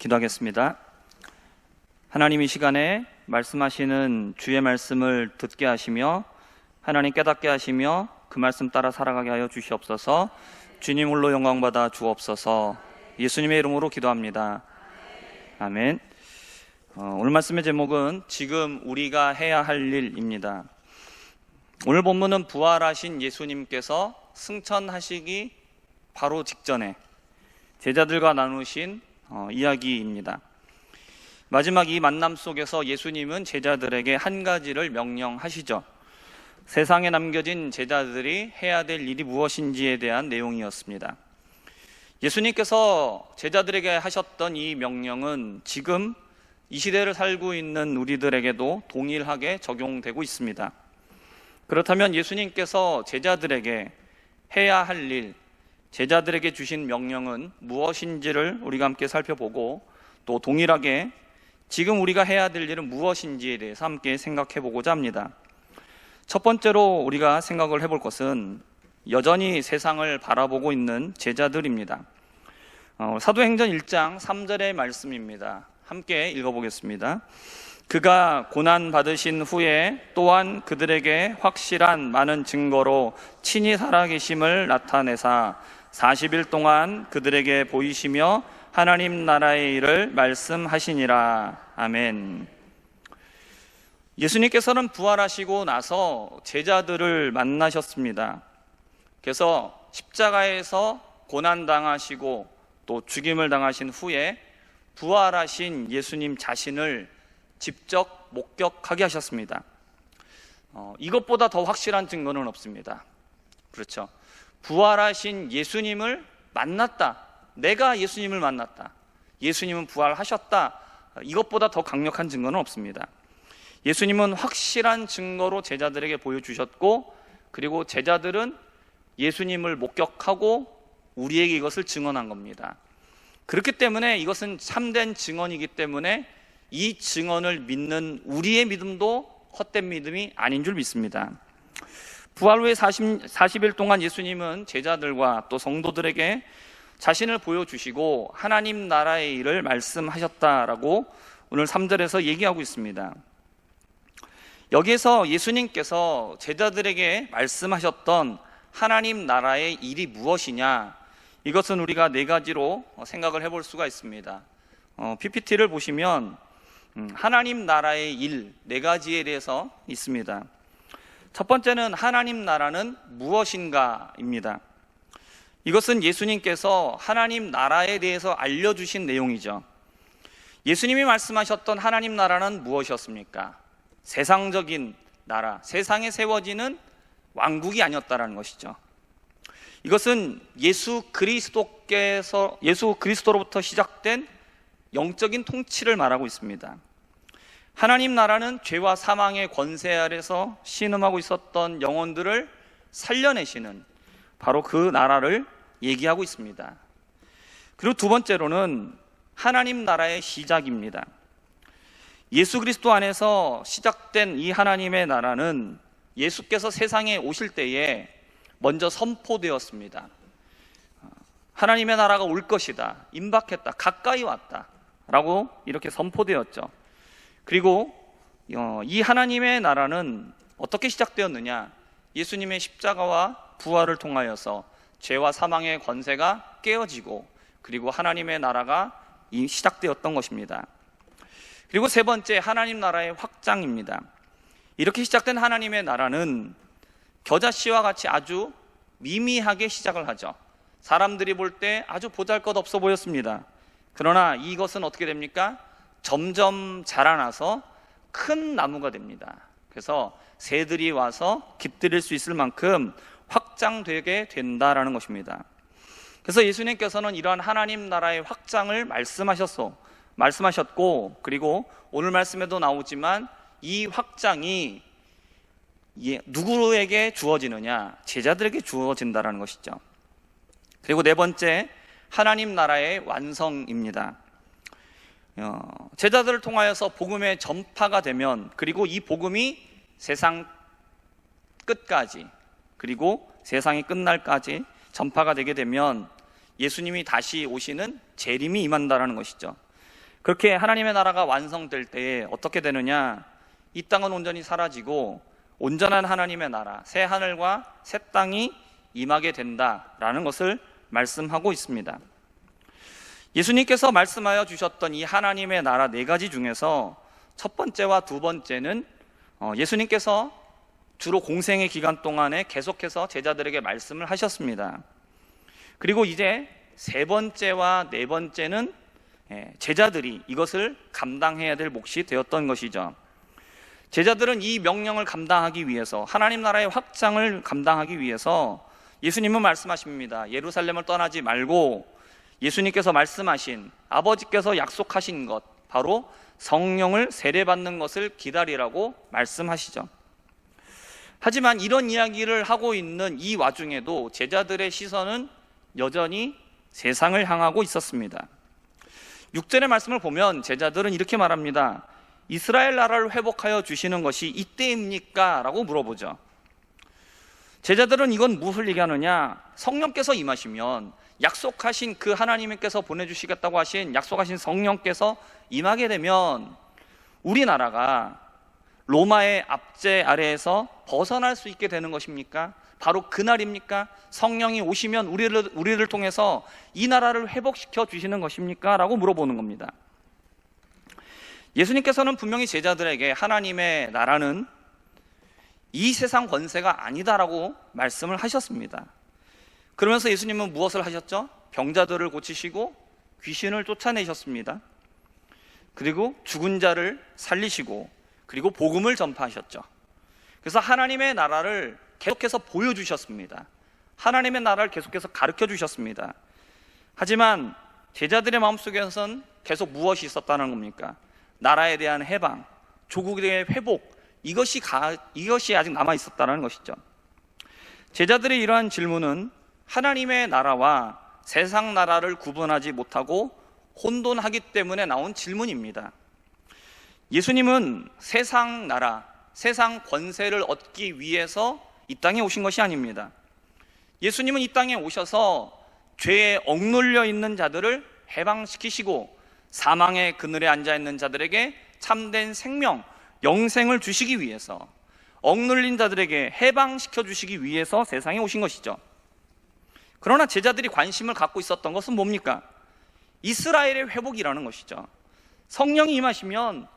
기도하겠습니다. 하나님, 이 시간에 말씀하시는 주의 말씀을 듣게 하시며 하나님 깨닫게 하시며 그 말씀 따라 살아가게 하여 주시옵소서. 주님 홀로 영광받아 주옵소서. 예수님의 이름으로 기도합니다. 아멘. 오늘 말씀의 제목은 지금 우리가 해야 할 일입니다. 오늘 본문은 부활하신 예수님께서 승천하시기 바로 직전에 제자들과 나누신 이야기입니다. 마지막 이 만남 속에서 예수님은 제자들에게 한 가지를 명령하시죠. 세상에 남겨진 제자들이 해야 될 일이 무엇인지에 대한 내용이었습니다. 예수님께서 제자들에게 하셨던 이 명령은 지금 이 시대를 살고 있는 우리들에게도 동일하게 적용되고 있습니다. 그렇다면 예수님께서 제자들에게 해야 할 일, 제자들에게 주신 명령은 무엇인지를 우리가 함께 살펴보고, 또 동일하게 지금 우리가 해야 될 일은 무엇인지에 대해서 함께 생각해 보고자 합니다. 첫 번째로 우리가 생각을 해볼 것은 여전히 세상을 바라보고 있는 제자들입니다. 사도행전 1장 3절의 말씀입니다. 함께 읽어보겠습니다. 그가 고난받으신 후에 또한 그들에게 확실한 많은 증거로 친히 살아계심을 나타내사 40일 동안 그들에게 보이시며 하나님 나라의 일을 말씀하시니라. 아멘. 예수님께서는 부활하시고 나서 제자들을 만나셨습니다. 그래서 십자가에서 고난당하시고 또 죽임을 당하신 후에 부활하신 예수님 자신을 직접 목격하게 하셨습니다. 이것보다 더 확실한 증거는 없습니다. 그렇죠? 부활하신 예수님을 만났다. 내가 예수님을 만났다. 예수님은 부활하셨다. 이것보다 더 강력한 증거는 없습니다. 예수님은 확실한 증거로 제자들에게 보여주셨고, 그리고 제자들은 예수님을 목격하고 우리에게 이것을 증언한 겁니다. 그렇기 때문에 이것은 참된 증언이기 때문에 이 증언을 믿는 우리의 믿음도 헛된 믿음이 아닌 줄 믿습니다. 부활 후에 40일 동안 예수님은 제자들과 또 성도들에게 자신을 보여주시고 하나님 나라의 일을 말씀하셨다라고 오늘 3절에서 얘기하고 있습니다. 여기에서 예수님께서 제자들에게 말씀하셨던 하나님 나라의 일이 무엇이냐, 이것은 우리가 네 가지로 생각을 해볼 수가 있습니다. PPT를 보시면 하나님 나라의 일 네 가지에 대해서 있습니다. 첫 번째는 하나님 나라는 무엇인가입니다. 이것은 예수님께서 하나님 나라에 대해서 알려주신 내용이죠. 예수님이 말씀하셨던 하나님 나라는 무엇이었습니까? 세상적인 나라, 세상에 세워지는 왕국이 아니었다라는 것이죠. 이것은 예수 그리스도로부터 시작된 영적인 통치를 말하고 있습니다. 하나님 나라는 죄와 사망의 권세 아래서 신음하고 있었던 영혼들을 살려내시는 바로 그 나라를 얘기하고 있습니다. 그리고 두 번째로는 하나님 나라의 시작입니다. 예수 그리스도 안에서 시작된 이 하나님의 나라는 예수께서 세상에 오실 때에 먼저 선포되었습니다. 하나님의 나라가 올 것이다, 임박했다, 가까이 왔다 라고 이렇게 선포되었죠. 그리고 이 하나님의 나라는 어떻게 시작되었느냐, 예수님의 십자가와 부활을 통하여서 죄와 사망의 권세가 깨어지고, 그리고 하나님의 나라가 시작되었던 것입니다. 그리고 세 번째, 하나님 나라의 확장입니다. 이렇게 시작된 하나님의 나라는 겨자씨와 같이 아주 미미하게 시작을 하죠. 사람들이 볼 때 아주 보잘것없어 보였습니다. 그러나 이것은 어떻게 됩니까? 점점 자라나서 큰 나무가 됩니다. 그래서 새들이 와서 깃들일 수 있을 만큼 확장되게 된다라는 것입니다. 그래서 예수님께서는 이러한 하나님 나라의 확장을 말씀하셨고, 그리고 오늘 말씀에도 나오지만 이 확장이 누구에게 주어지느냐? 제자들에게 주어진다라는 것이죠. 그리고 네 번째, 하나님 나라의 완성입니다. 제자들을 통하여서 복음의 전파가 되면, 그리고 이 복음이 세상 끝까지, 그리고 세상이 끝날까지 전파가 되게 되면 예수님이 다시 오시는 재림이 임한다라는 것이죠. 그렇게 하나님의 나라가 완성될 때에 어떻게 되느냐? 이 땅은 온전히 사라지고 온전한 하나님의 나라, 새 하늘과 새 땅이 임하게 된다라는 것을 말씀하고 있습니다. 예수님께서 말씀하여 주셨던 이 하나님의 나라 네 가지 중에서 첫 번째와 두 번째는 예수님께서 주로 공생의 기간 동안에 계속해서 제자들에게 말씀을 하셨습니다. 그리고 이제 세 번째와 네 번째는 제자들이 이것을 감당해야 될 몫이 되었던 것이죠. 제자들은 이 명령을 감당하기 위해서, 하나님 나라의 확장을 감당하기 위해서 예수님은 말씀하십니다. 예루살렘을 떠나지 말고 예수님께서 말씀하신, 아버지께서 약속하신 것, 바로 성령을 세례받는 것을 기다리라고 말씀하시죠. 하지만 이런 이야기를 하고 있는 이 와중에도 제자들의 시선은 여전히 세상을 향하고 있었습니다. 6절의 말씀을 보면 제자들은 이렇게 말합니다. 이스라엘 나라를 회복하여 주시는 것이 이때입니까? 라고 물어보죠. 제자들은 이건 무엇을 얘기하느냐? 성령께서 임하시면, 약속하신 그 하나님께서 보내주시겠다고 하신 약속하신 성령께서 임하게 되면 우리나라가 로마의 압제 아래에서 벗어날 수 있게 되는 것입니까? 바로 그날입니까? 성령이 오시면 우리를 통해서 이 나라를 회복시켜 주시는 것입니까? 라고 물어보는 겁니다. 예수님께서는 분명히 제자들에게 하나님의 나라는 이 세상 권세가 아니다라고 말씀을 하셨습니다. 그러면서 예수님은 무엇을 하셨죠? 병자들을 고치시고 귀신을 쫓아내셨습니다. 그리고 죽은 자를 살리시고, 그리고 복음을 전파하셨죠. 그래서 하나님의 나라를 계속해서 보여주셨습니다. 하나님의 나라를 계속해서 가르쳐 주셨습니다. 하지만 제자들의 마음속에서는 계속 무엇이 있었다는 겁니까? 나라에 대한 해방, 조국의 회복, 이것이 아직 남아 있었다는 것이죠. 제자들의 이러한 질문은 하나님의 나라와 세상 나라를 구분하지 못하고 혼돈하기 때문에 나온 질문입니다. 예수님은 세상 나라, 세상 권세를 얻기 위해서 이 땅에 오신 것이 아닙니다. 예수님은 이 땅에 오셔서 죄에 억눌려 있는 자들을 해방시키시고 사망의 그늘에 앉아있는 자들에게 참된 생명, 영생을 주시기 위해서, 억눌린 자들에게 해방시켜 주시기 위해서 세상에 오신 것이죠. 그러나 제자들이 관심을 갖고 있었던 것은 뭡니까? 이스라엘의 회복이라는 것이죠. 성령이 임하시면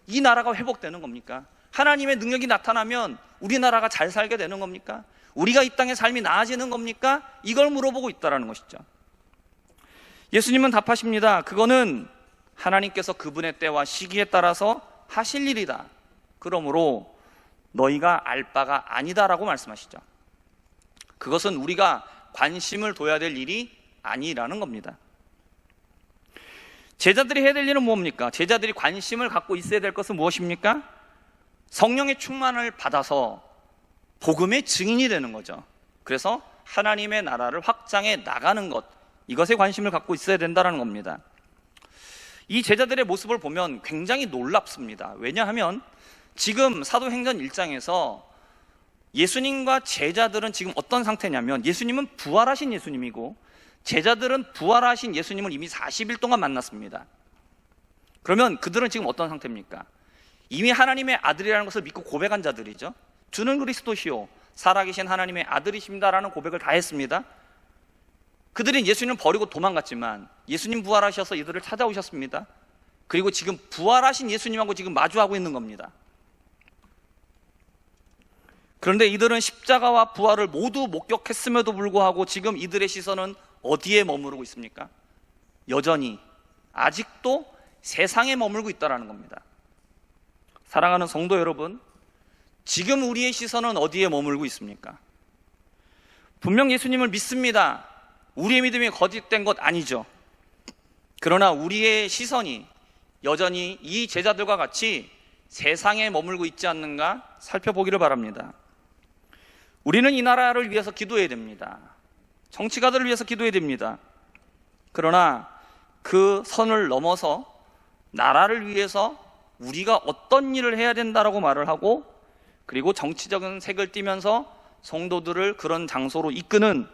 이 나라가 회복되는 겁니까? 하나님의 능력이 나타나면 우리나라가 잘 살게 되는 겁니까? 우리가 이 땅의 삶이 나아지는 겁니까? 이걸 물어보고 있다는 것이죠. 예수님은 답하십니다. 그거는 하나님께서 그분의 때와 시기에 따라서 하실 일이다. 그러므로 너희가 알 바가 아니다라고 말씀하시죠. 그것은 우리가 관심을 둬야 될 일이 아니라는 겁니다. 제자들이 해야 될 일은 뭡니까? 제자들이 관심을 갖고 있어야 될 것은 무엇입니까? 성령의 충만을 받아서 복음의 증인이 되는 거죠. 그래서 하나님의 나라를 확장해 나가는 것, 이것에 관심을 갖고 있어야 된다는 겁니다. 이 제자들의 모습을 보면 굉장히 놀랍습니다. 왜냐하면 지금 사도행전 1장에서 예수님과 제자들은 지금 어떤 상태냐면, 예수님은 부활하신 예수님이고 제자들은 부활하신 예수님을 이미 40일 동안 만났습니다. 그러면 그들은 지금 어떤 상태입니까? 이미 하나님의 아들이라는 것을 믿고 고백한 자들이죠. 주는 그리스도시요 살아계신 하나님의 아들이십니다라는 고백을 다 했습니다. 그들은 예수님을 버리고 도망갔지만 예수님 부활하셔서 이들을 찾아오셨습니다. 그리고 지금 부활하신 예수님하고 지금 마주하고 있는 겁니다. 그런데 이들은 십자가와 부활을 모두 목격했음에도 불구하고 지금 이들의 시선은 어디에 머무르고 있습니까? 여전히 아직도 세상에 머물고 있다는 겁니다. 사랑하는 성도 여러분, 지금 우리의 시선은 어디에 머물고 있습니까? 분명 예수님을 믿습니다. 우리의 믿음이 거짓된 것 아니죠. 그러나 우리의 시선이 여전히 이 제자들과 같이 세상에 머물고 있지 않는가 살펴보기를 바랍니다. 우리는 이 나라를 위해서 기도해야 됩니다. 정치가들을 위해서 기도해야 됩니다. 그러나 그 선을 넘어서 나라를 위해서 우리가 어떤 일을 해야 된다라고 말을 하고, 그리고 정치적인 색을 띠면서 성도들을 그런 장소로 이끄는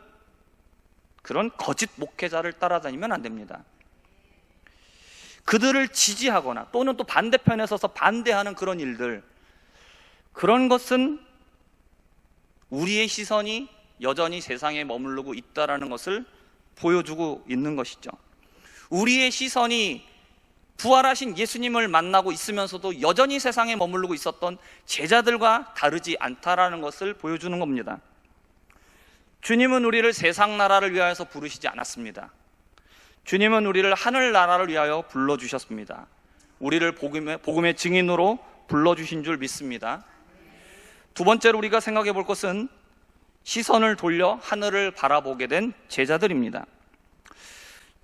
그런 거짓 목회자를 따라다니면 안 됩니다. 그들을 지지하거나 또는 또 반대편에 서서 반대하는 그런 일들, 그런 것은 우리의 시선이 여전히 세상에 머무르고 있다는 것을 보여주고 있는 것이죠. 우리의 시선이 부활하신 예수님을 만나고 있으면서도 여전히 세상에 머무르고 있었던 제자들과 다르지 않다라는 것을 보여주는 겁니다. 주님은 우리를 세상 나라를 위하여서 부르시지 않았습니다. 주님은 우리를 하늘나라를 위하여 불러주셨습니다. 우리를 복음의 증인으로 불러주신 줄 믿습니다. 두 번째로 우리가 생각해 볼 것은 시선을 돌려 하늘을 바라보게 된 제자들입니다.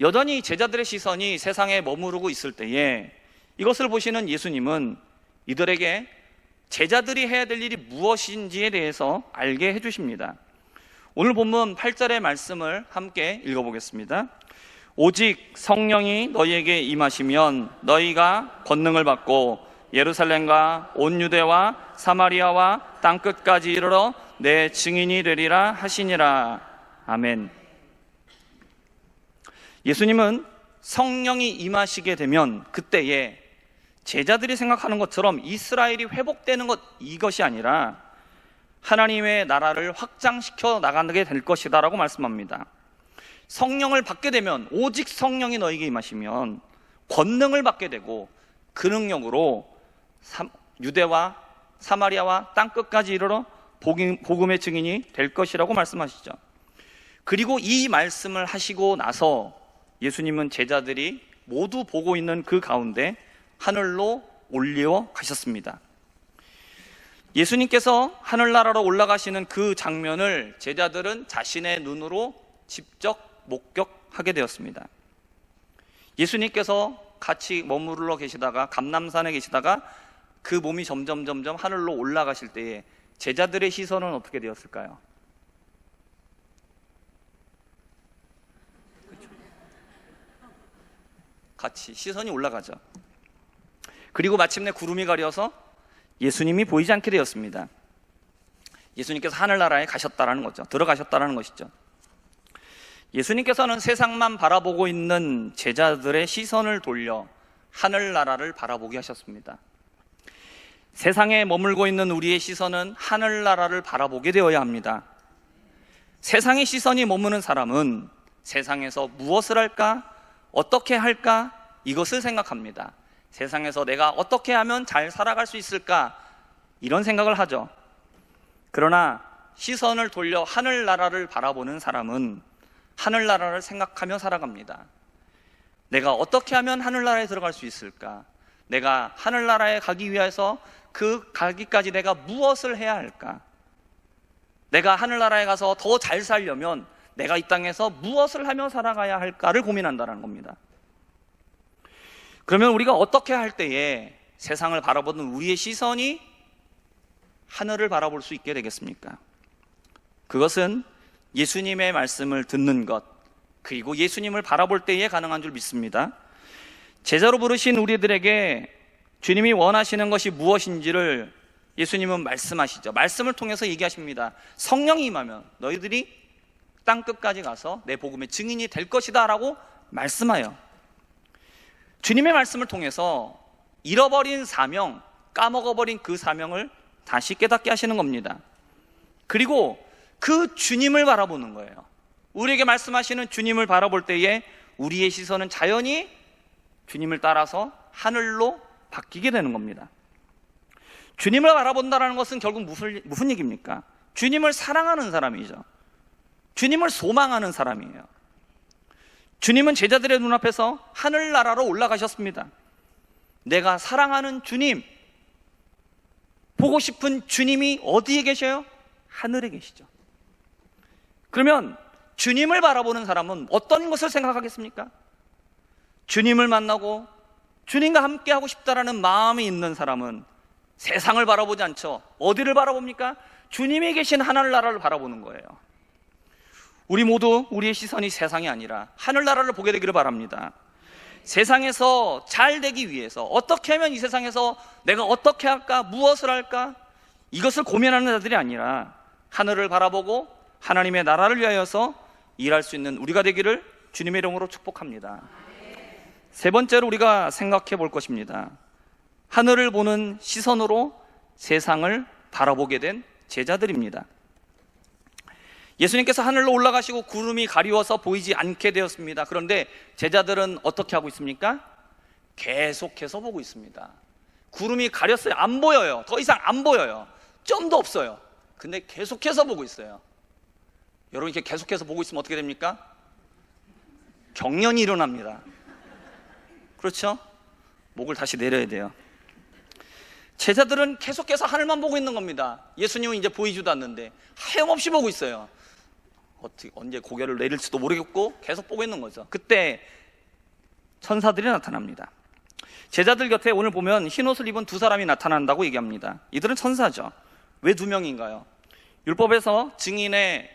여전히 제자들의 시선이 세상에 머무르고 있을 때에 이것을 보시는 예수님은 이들에게 제자들이 해야 될 일이 무엇인지에 대해서 알게 해주십니다. 오늘 본문 8절의 말씀을 함께 읽어보겠습니다. 오직 성령이 너희에게 임하시면 너희가 권능을 받고 예루살렘과 온 유대와 사마리아와 땅끝까지 이르러 내 증인이 되리라 하시니라. 아멘. 예수님은 성령이 임하시게 되면 그때에 제자들이 생각하는 것처럼 이스라엘이 회복되는 것, 이것이 아니라 하나님의 나라를 확장시켜 나가게 될 것이다 라고 말씀합니다. 성령을 받게 되면, 오직 성령이 너에게 임하시면 권능을 받게 되고 그 능력으로 유대와 사마리아와 땅끝까지 이르러 복음의 증인이 될 것이라고 말씀하시죠. 그리고 이 말씀을 하시고 나서 예수님은 제자들이 모두 보고 있는 그 가운데 하늘로 올려 가셨습니다. 예수님께서 하늘나라로 올라가시는 그 장면을 제자들은 자신의 눈으로 직접 목격하게 되었습니다. 예수님께서 같이 머무르러 계시다가 감람산에 계시다가 그 몸이 점점 하늘로 올라가실 때에 제자들의 시선은 어떻게 되었을까요? 같이 시선이 올라가죠. 그리고 마침내 구름이 가려서 예수님이 보이지 않게 되었습니다. 예수님께서 하늘나라에 가셨다라는 거죠. 들어가셨다라는 것이죠. 예수님께서는 세상만 바라보고 있는 제자들의 시선을 돌려 하늘나라를 바라보게 하셨습니다. 세상에 머물고 있는 우리의 시선은 하늘나라를 바라보게 되어야 합니다. 세상의 시선이 머무는 사람은 세상에서 무엇을 할까? 어떻게 할까? 이것을 생각합니다. 세상에서 내가 어떻게 하면 잘 살아갈 수 있을까? 이런 생각을 하죠. 그러나 시선을 돌려 하늘나라를 바라보는 사람은 하늘나라를 생각하며 살아갑니다. 내가 어떻게 하면 하늘나라에 들어갈 수 있을까? 내가 하늘나라에 가기 위해서 그 가기까지 내가 무엇을 해야 할까? 내가 하늘나라에 가서 더 잘 살려면 내가 이 땅에서 무엇을 하며 살아가야 할까를 고민한다는 겁니다. 그러면 우리가 어떻게 할 때에 세상을 바라보는 우리의 시선이 하늘을 바라볼 수 있게 되겠습니까? 그것은 예수님의 말씀을 듣는 것, 그리고 예수님을 바라볼 때에 가능한 줄 믿습니다. 제자로 부르신 우리들에게 주님이 원하시는 것이 무엇인지를 예수님은 말씀하시죠. 말씀을 통해서 얘기하십니다. 성령이 임하면 너희들이 땅끝까지 가서 내 복음의 증인이 될 것이다 라고 말씀하여, 주님의 말씀을 통해서 잃어버린 사명, 까먹어버린 그 사명을 다시 깨닫게 하시는 겁니다. 그리고 그 주님을 바라보는 거예요. 우리에게 말씀하시는 주님을 바라볼 때에 우리의 시선은 자연히 주님을 따라서 하늘로 바뀌게 되는 겁니다. 주님을 바라본다는 것은 결국 무슨 얘기입니까? 주님을 사랑하는 사람이죠. 주님을 소망하는 사람이에요. 주님은 제자들의 눈앞에서 하늘나라로 올라가셨습니다. 내가 사랑하는 주님, 보고 싶은 주님이 어디에 계셔요? 하늘에 계시죠. 그러면 주님을 바라보는 사람은 어떤 것을 생각하겠습니까? 주님을 만나고 주님과 함께 하고 싶다라는 마음이 있는 사람은 세상을 바라보지 않죠. 어디를 바라봅니까? 주님이 계신 하늘나라를 바라보는 거예요. 우리 모두 우리의 시선이 세상이 아니라 하늘나라를 보게 되기를 바랍니다. 세상에서 잘 되기 위해서 어떻게 하면 이 세상에서 내가 어떻게 할까? 무엇을 할까? 이것을 고민하는 자들이 아니라 하늘을 바라보고 하나님의 나라를 위하여서 일할 수 있는 우리가 되기를 주님의 이름으로 축복합니다. 세 번째로 우리가 생각해 볼 것입니다. 하늘을 보는 시선으로 세상을 바라보게 된 제자들입니다. 예수님께서 하늘로 올라가시고 구름이 가리워서 보이지 않게 되었습니다. 그런데 제자들은 어떻게 하고 있습니까? 계속해서 보고 있습니다. 구름이 가렸어요. 안 보여요. 더 이상 안 보여요. 점도 없어요. 근데 계속해서 보고 있어요. 여러분, 이렇게 계속해서 보고 있으면 어떻게 됩니까? 경련이 일어납니다. 그렇죠? 목을 다시 내려야 돼요. 제자들은 계속해서 하늘만 보고 있는 겁니다. 예수님은 이제 보이지도 않는데 하염없이 보고 있어요. 언제 고개를 내릴지도 모르겠고 계속 보고 있는 거죠. 그때 천사들이 나타납니다. 제자들 곁에 오늘 보면 흰옷을 입은 두 사람이 나타난다고 얘기합니다. 이들은 천사죠. 왜 두 명인가요? 율법에서 증인의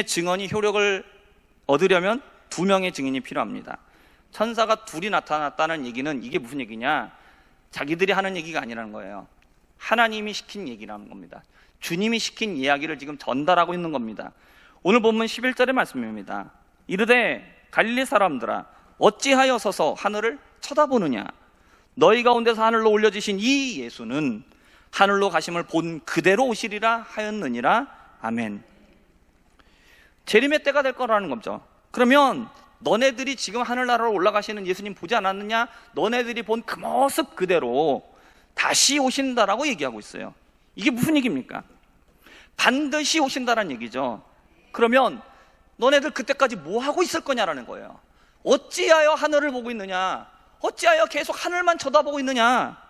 증언이 효력을 얻으려면 두 명의 증인이 필요합니다. 천사가 둘이 나타났다는 얘기는 이게 무슨 얘기냐? 자기들이 하는 얘기가 아니라는 거예요. 하나님이 시킨 얘기라는 겁니다. 주님이 시킨 이야기를 지금 전달하고 있는 겁니다. 오늘 본문 11절의 말씀입니다. 이르되 갈릴리 사람들아, 어찌하여 서서 하늘을 쳐다보느냐? 너희 가운데서 하늘로 올려지신 이 예수는 하늘로 가심을 본 그대로 오시리라 하였느니라. 아멘. 재림의 때가 될 거라는 거죠. 그러면 너네들이 지금 하늘나라로 올라가시는 예수님 보지 않았느냐? 너네들이 본 그 모습 그대로 다시 오신다라고 얘기하고 있어요. 이게 무슨 얘기입니까? 반드시 오신다라는 얘기죠. 그러면 너네들 그때까지 뭐 하고 있을 거냐라는 거예요. 어찌하여 하늘을 보고 있느냐? 어찌하여 계속 하늘만 쳐다보고 있느냐?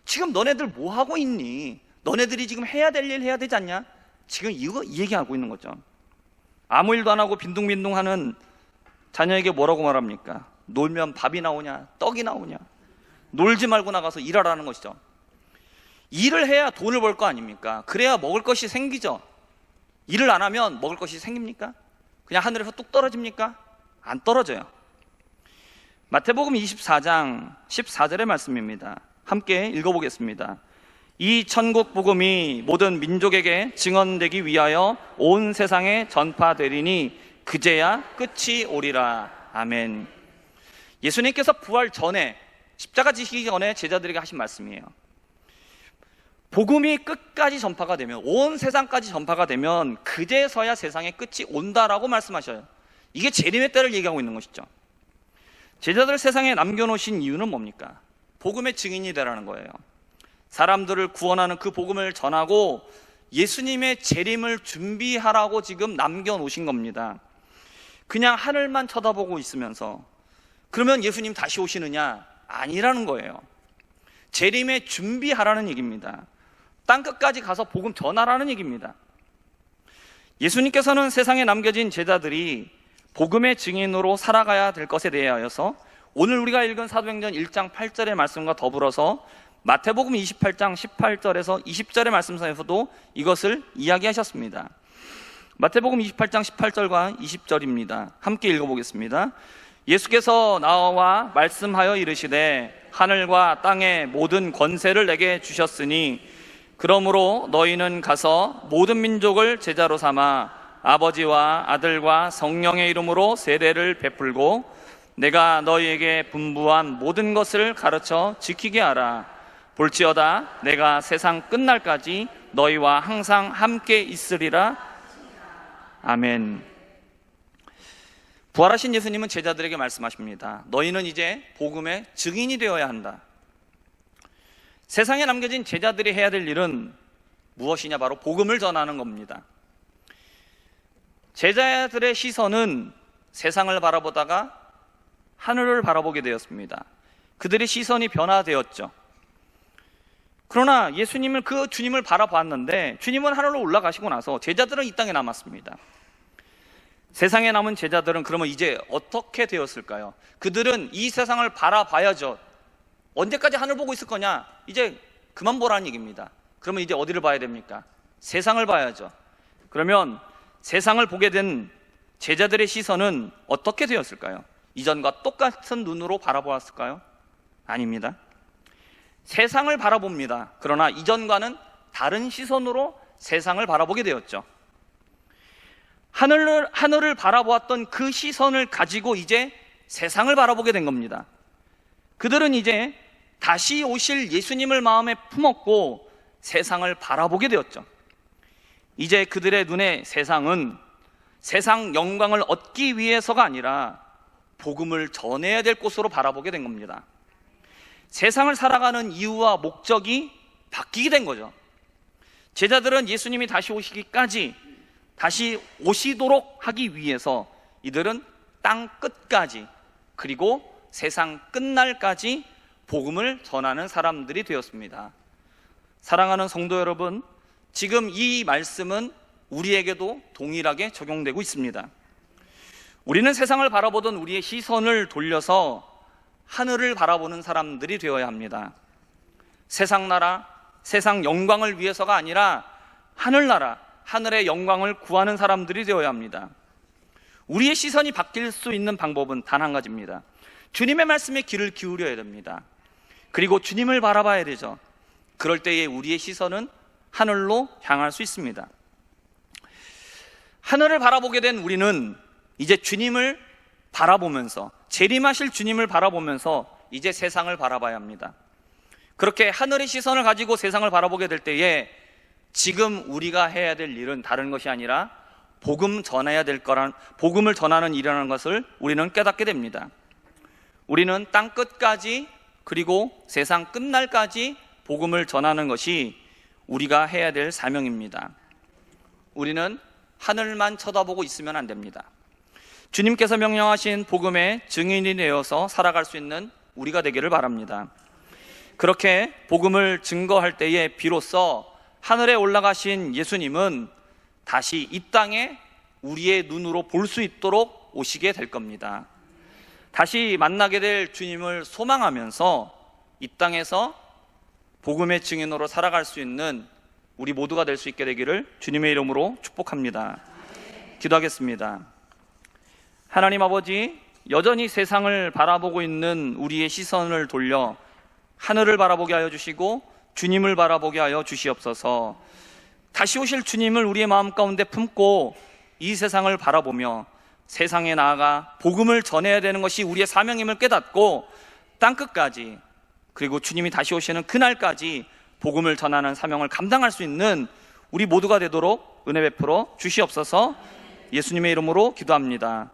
지금 너네들 뭐 하고 있니? 너네들이 지금 해야 될 일 해야 되지 않냐? 지금 이거 얘기하고 있는 거죠. 아무 일도 안 하고 빈둥빈둥하는 자녀에게 뭐라고 말합니까? 놀면 밥이 나오냐? 떡이 나오냐? 놀지 말고 나가서 일하라는 것이죠. 일을 해야 돈을 벌 거 아닙니까? 그래야 먹을 것이 생기죠. 일을 안 하면 먹을 것이 생깁니까? 그냥 하늘에서 뚝 떨어집니까? 안 떨어져요. 마태복음 24장 14절의 말씀입니다. 함께 읽어보겠습니다. 이 천국 복음이 모든 민족에게 증언되기 위하여 온 세상에 전파되리니 그제야 끝이 오리라. 아멘. 예수님께서 부활 전에, 십자가 지시기 전에 제자들에게 하신 말씀이에요. 복음이 끝까지 전파가 되면, 온 세상까지 전파가 되면 그제서야 세상의 끝이 온다라고 말씀하셔요. 이게 재림의 때를 얘기하고 있는 것이죠. 제자들 세상에 남겨놓으신 이유는 뭡니까? 복음의 증인이 되라는 거예요. 사람들을 구원하는 그 복음을 전하고 예수님의 재림을 준비하라고 지금 남겨놓으신 겁니다. 그냥 하늘만 쳐다보고 있으면서 그러면 예수님 다시 오시느냐? 아니라는 거예요. 재림에 준비하라는 얘기입니다. 땅끝까지 가서 복음 전하라는 얘기입니다. 예수님께서는 세상에 남겨진 제자들이 복음의 증인으로 살아가야 될 것에 대하여서 오늘 우리가 읽은 사도행전 1장 8절의 말씀과 더불어서 마태복음 28장 18절에서 20절의 말씀에서도 이것을 이야기하셨습니다. 마태복음 28장 18절과 20절입니다. 함께 읽어보겠습니다. 예수께서 나와 말씀하여 이르시되 하늘과 땅의 모든 권세를 내게 주셨으니 그러므로 너희는 가서 모든 민족을 제자로 삼아 아버지와 아들과 성령의 이름으로 세례를 베풀고 내가 너희에게 분부한 모든 것을 가르쳐 지키게 하라. 볼지어다 내가 세상 끝날까지 너희와 항상 함께 있으리라. 아멘. 부활하신 예수님은 제자들에게 말씀하십니다. 너희는 이제 복음의 증인이 되어야 한다. 세상에 남겨진 제자들이 해야 될 일은 무엇이냐? 바로 복음을 전하는 겁니다. 제자들의 시선은 세상을 바라보다가 하늘을 바라보게 되었습니다. 그들의 시선이 변화되었죠. 그러나 예수님을, 그 주님을 바라봤는데 주님은 하늘로 올라가시고 나서 제자들은 이 땅에 남았습니다. 세상에 남은 제자들은 그러면 이제 어떻게 되었을까요? 그들은 이 세상을 바라봐야죠. 언제까지 하늘 보고 있을 거냐? 이제 그만 보라는 얘기입니다. 그러면 이제 어디를 봐야 됩니까? 세상을 봐야죠. 그러면 세상을 보게 된 제자들의 시선은 어떻게 되었을까요? 이전과 똑같은 눈으로 바라보았을까요? 아닙니다. 세상을 바라봅니다. 그러나 이전과는 다른 시선으로 세상을 바라보게 되었죠. 하늘을 바라보았던 그 시선을 가지고 이제 세상을 바라보게 된 겁니다. 그들은 이제 다시 오실 예수님을 마음에 품었고 세상을 바라보게 되었죠. 이제 그들의 눈에 세상은 세상 영광을 얻기 위해서가 아니라 복음을 전해야 될 곳으로 바라보게 된 겁니다. 세상을 살아가는 이유와 목적이 바뀌게 된 거죠. 제자들은 예수님이 다시 오시기까지, 다시 오시도록 하기 위해서 이들은 땅 끝까지, 그리고 세상 끝날까지 복음을 전하는 사람들이 되었습니다. 사랑하는 성도 여러분, 지금 이 말씀은 우리에게도 동일하게 적용되고 있습니다. 우리는 세상을 바라보던 우리의 시선을 돌려서 하늘을 바라보는 사람들이 되어야 합니다. 세상 나라, 세상 영광을 위해서가 아니라 하늘나라, 하늘의 영광을 구하는 사람들이 되어야 합니다. 우리의 시선이 바뀔 수 있는 방법은 단 한 가지입니다. 주님의 말씀에 귀를 기울여야 됩니다. 그리고 주님을 바라봐야 되죠. 그럴 때에 우리의 시선은 하늘로 향할 수 있습니다. 하늘을 바라보게 된 우리는 이제 주님을 바라보면서, 재림하실 주님을 바라보면서 이제 세상을 바라봐야 합니다. 그렇게 하늘의 시선을 가지고 세상을 바라보게 될 때에 지금 우리가 해야 될 일은 다른 것이 아니라 복음을 전하는 일이라는 것을 우리는 깨닫게 됩니다. 우리는 땅 끝까지, 그리고 세상 끝날까지 복음을 전하는 것이 우리가 해야 될 사명입니다. 우리는 하늘만 쳐다보고 있으면 안 됩니다. 주님께서 명령하신 복음의 증인이 되어서 살아갈 수 있는 우리가 되기를 바랍니다. 그렇게 복음을 증거할 때에 비로소 하늘에 올라가신 예수님은 다시 이 땅에 우리의 눈으로 볼 수 있도록 오시게 될 겁니다. 다시 만나게 될 주님을 소망하면서 이 땅에서 복음의 증인으로 살아갈 수 있는 우리 모두가 될 수 있게 되기를 주님의 이름으로 축복합니다. 기도하겠습니다. 하나님 아버지, 여전히 세상을 바라보고 있는 우리의 시선을 돌려 하늘을 바라보게 하여 주시고 주님을 바라보게 하여 주시옵소서. 다시 오실 주님을 우리의 마음 가운데 품고 이 세상을 바라보며 세상에 나아가 복음을 전해야 되는 것이 우리의 사명임을 깨닫고 땅끝까지, 그리고 주님이 다시 오시는 그날까지 복음을 전하는 사명을 감당할 수 있는 우리 모두가 되도록 은혜 베풀어 주시옵소서. 예수님의 이름으로 기도합니다.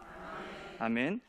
아멘.